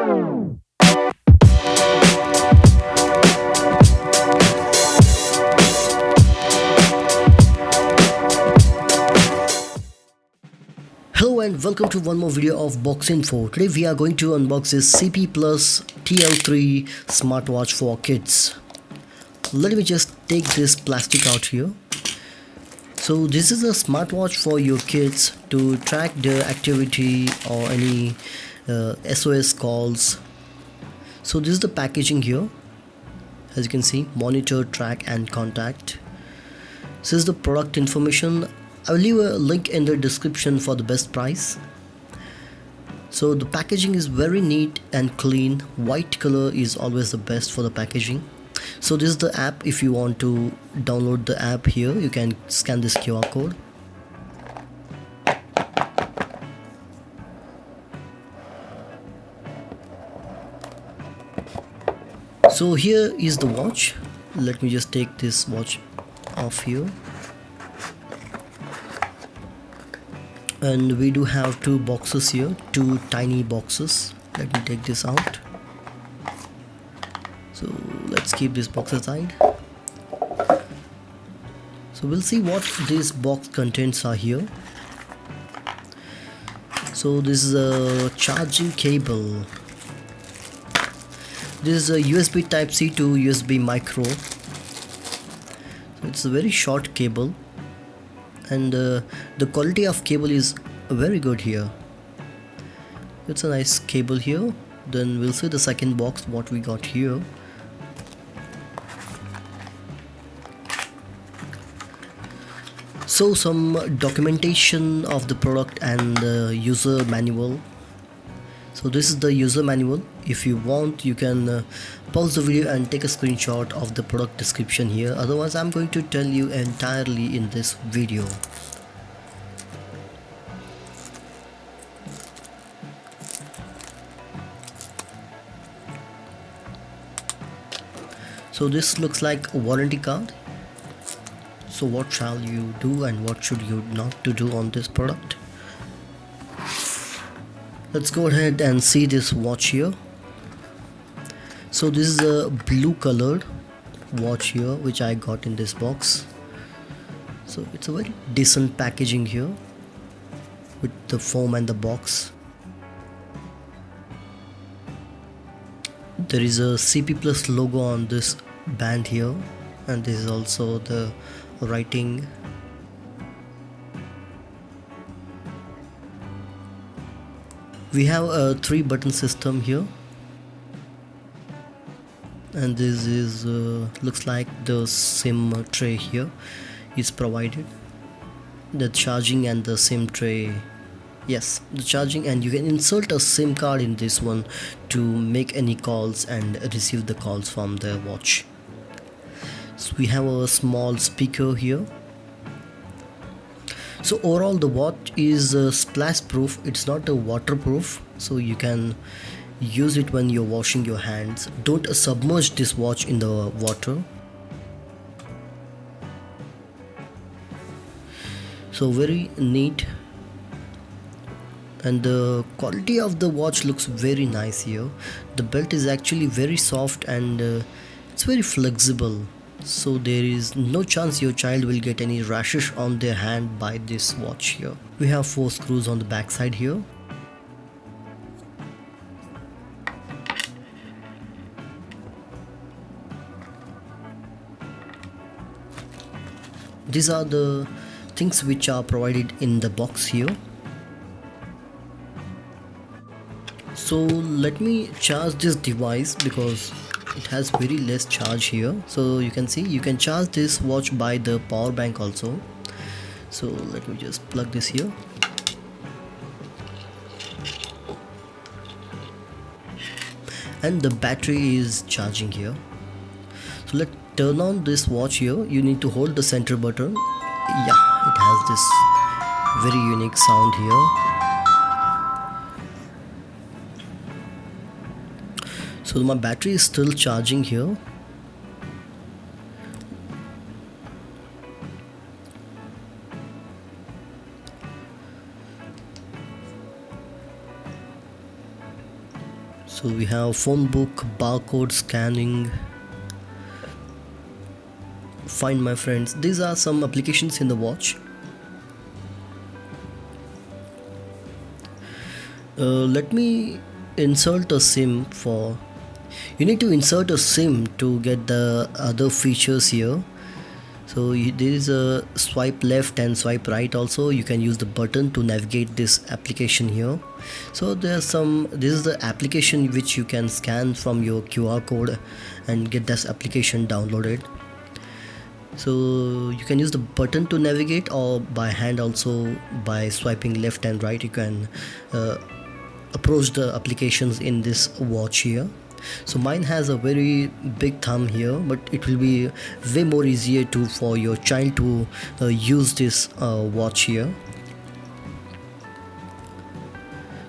Hello and welcome to one more video of Boxinfo. Today we are going to unbox this CP+ TL3 smartwatch for kids. Let me just take this plastic out here. So this is a smartwatch for your kids to track their activity or any SOS calls. So this is the packaging here. As you can see, monitor, track and contact. This is the product information. I will leave a link in the description for the best price. So the packaging is very neat and clean. White color is always the best for the packaging. So this is the app. If you want to download the app here, you can scan this QR code. So here is the watch. Let me just take this watch off here. And we do have two boxes here, two tiny boxes. Let me take this out. So let's keep this box aside. So we'll see what this box contents are here. So this is a charging cable. This is a USB type C to USB micro. So it's a very short cable. And the quality of cable is very good here. It's a nice cable here. Then we'll see the second box what we got here. So some documentation of the product and the user manual. So this is the user manual. If you want, you can pause the video and take a screenshot of the product description here. Otherwise, I'm going to tell you entirely in this video. So this looks like a warranty card. So what shall you do and what should you not to do on this product? Let's go ahead and see this watch here. So this is a blue colored watch here which I got in this box. So it's a very decent packaging here with the foam and the box. There is a CP+ logo on this band here, and this is also the writing. We have a 3-button system here, and this is looks like the SIM tray here is provided. The charging and the SIM tray. Yes, the charging, and you can insert a SIM card in this one to make any calls and receive the calls from the watch. So we have a small speaker here. So overall the watch is splash proof. It's not a waterproof, so you can use it when you're washing your hands. Don't submerge this watch in the water. So very neat, and the quality of the watch looks very nice here. The belt is actually very soft and it's very flexible. So there is no chance your child will get any rashes on their hand by this watch here. We have 4 screws on the back side here. These are the things which are provided in the box here. So let me charge this device because it has very less charge here. So you can see you can charge this watch by the power bank also. So let me just plug this here. And the battery is charging here. So let's turn on this watch here. You need to hold the center button. Yeah, it has this very unique sound here. So my battery is still charging here. So we have phone book, barcode scanning, find my friends. These are some applications in the watch. Let me insert a SIM for. You need to insert a SIM to get the other features here. So there is a swipe left and swipe right. Also you can use the button to navigate this application here. So this is the application which you can scan from your QR code and get this application downloaded. So you can use the button to navigate, or by hand also. By swiping left and right you can approach the applications in this watch here. So mine has a very big thumb here, but it will be way more easier for your child to use this watch here.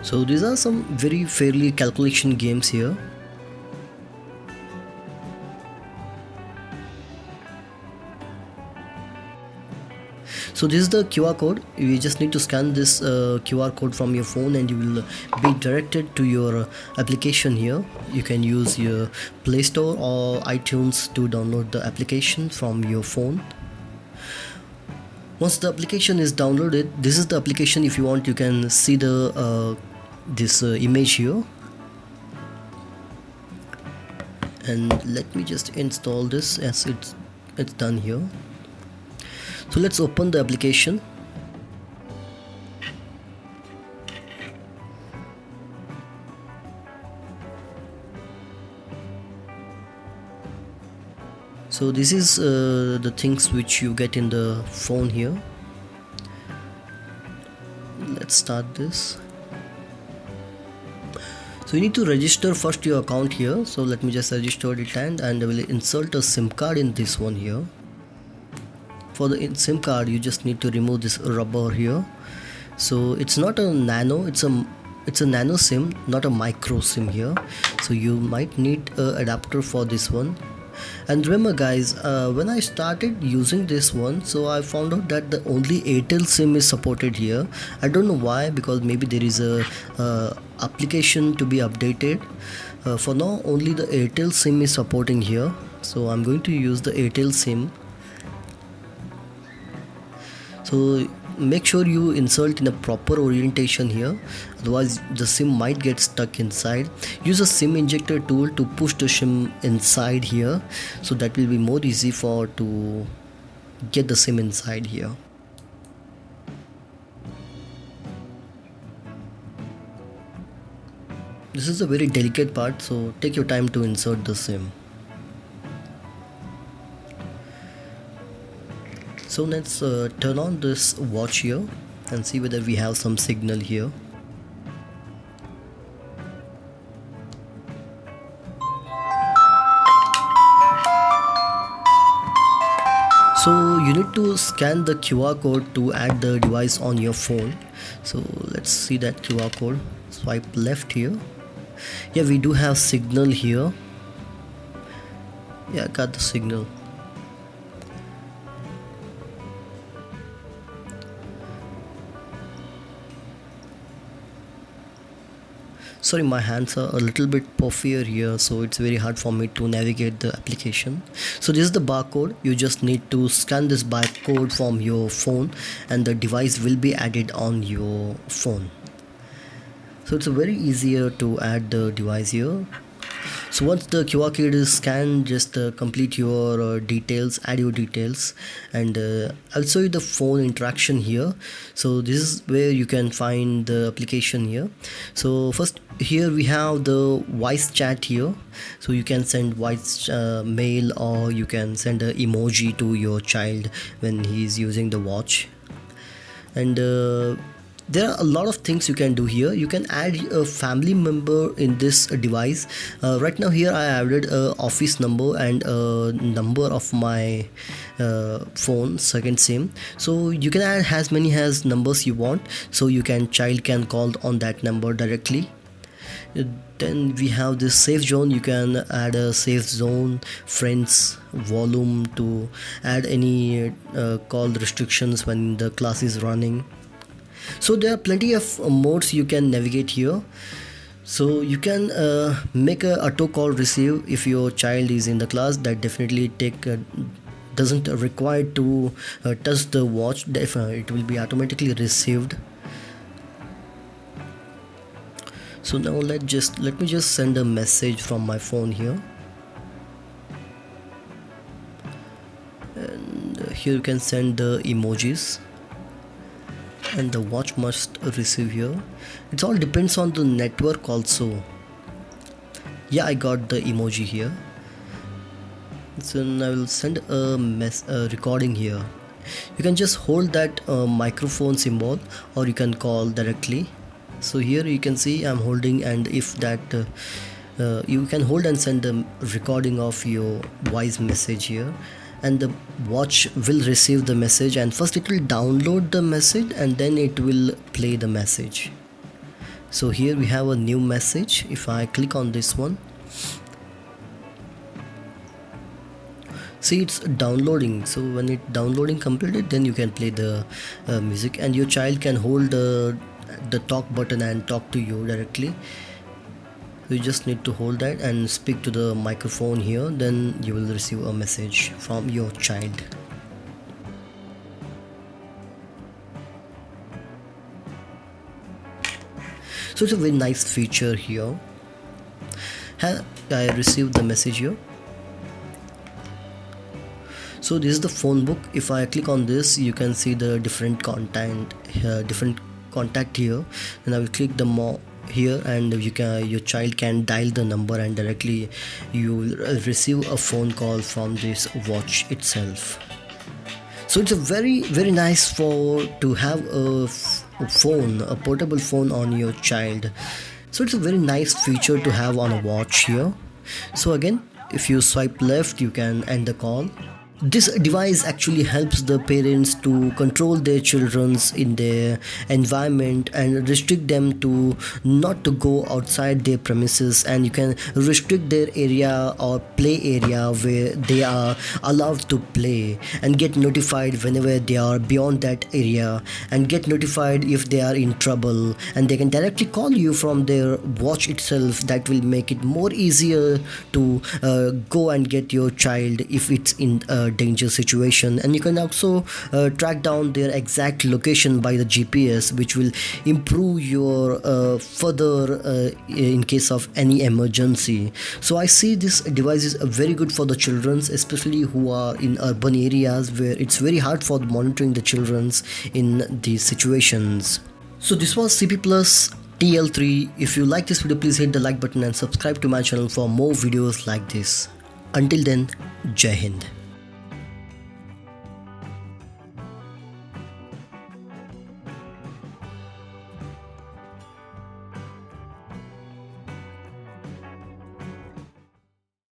So these are some very fairly calculation games here. So this is the QR code. You just need to scan this QR code from your phone and you will be directed to your application here. You can use your Play Store or iTunes to download the application from your phone. Once the application is downloaded, this is the application. If you want, you can see the this image here. And let me just install this as it's done here. So let's open the application. So this is the things which you get in the phone here. Let's start this. So you need to register first your account here. So let me just register it, and I will insert a SIM card in this one here. For the SIM card you just need to remove this rubber here. So it's not a nano, it's a nano SIM, not a micro SIM here. So you might need an adapter for this one. And remember guys, when I started using this one, so I found out that the only Airtel SIM is supported here. I don't know why, because maybe there is a application to be updated. For now only the Airtel SIM is supporting here, so I'm going to use the Airtel SIM. So make sure you insert in a proper orientation here, otherwise the SIM might get stuck inside. Use a SIM injector tool to push the SIM inside here, so that will be more easy to get the SIM inside here. This is a very delicate part, so take your time to insert the SIM. So let's turn on this watch here and see whether we have some signal here. So you need to scan the QR code to add the device on your phone. So let's see that QR code. Swipe left here. Yeah, we do have signal here. Yeah, I got the signal. Sorry, my hands are a little bit puffier here, so it's very hard for me to navigate the application. So this is the barcode. You just need to scan this barcode from your phone and the device will be added on your phone. So it's very easier to add the device here. So once the QR code is scanned, just complete your details, add your details, and I'll show you the phone interaction here. So this is where you can find the application here. So first here we have the voice chat here. So you can send voice mail, or you can send an emoji to your child when he's using the watch. And there are a lot of things you can do here. You can add a family member in this device. Right now here I added a office number and a number of my phone, second SIM. So you can add as many as numbers you want, so child can call on that number directly. Then we have this safe zone. You can add a safe zone, friends, volume to add any call restrictions when the class is running. So there are plenty of modes you can navigate here. So you can make a auto call receive if your child is in the class. That definitely doesn't require to touch the watch. It will be automatically received. So now let me just send a message from my phone here, and here you can send the emojis, and the watch must receive here. It all depends on the network also. Yeah, I got the emoji here. So I will send a recording here. You can just hold that microphone symbol, or you can call directly. So here you can see I'm holding, and if that you can hold and send the recording of your voice message here, and the watch will receive the message, and first it will download the message and then it will play the message. So here we have a new message. If I click on this one, see, it's downloading. So when it downloading completed, then you can play the music, and your child can hold the talk button and talk to you directly. You just need to hold that and speak to the microphone here, then you will receive a message from your child. So it's a very nice feature here. I received the message here. So this is the phone book. If I click on this, you can see the different content, different contact here, and I will click the more here, and your child can dial the number, and directly you will receive a phone call from this watch itself. So it's a very nice to have a portable phone on your child. So it's a very nice feature to have on a watch here. So again, if you swipe left, you can end the call. This device actually helps the parents to control their children's in their environment and restrict them to not to go outside their premises, and you can restrict their area or play area where they are allowed to play, and get notified whenever they are beyond that area, and get notified if they are in trouble, and they can directly call you from their watch itself. That will make it more easier to go and get your child if it's in a danger situation. And you can also track down their exact location by the GPS, which will improve your further in case of any emergency. So I see this device is very good for the children, especially who are in urban areas where it's very hard for monitoring the children in these situations. So this was CP+ TL3. If you like this video, please hit the like button and subscribe to my channel for more videos like this. Until then, Jai Hind.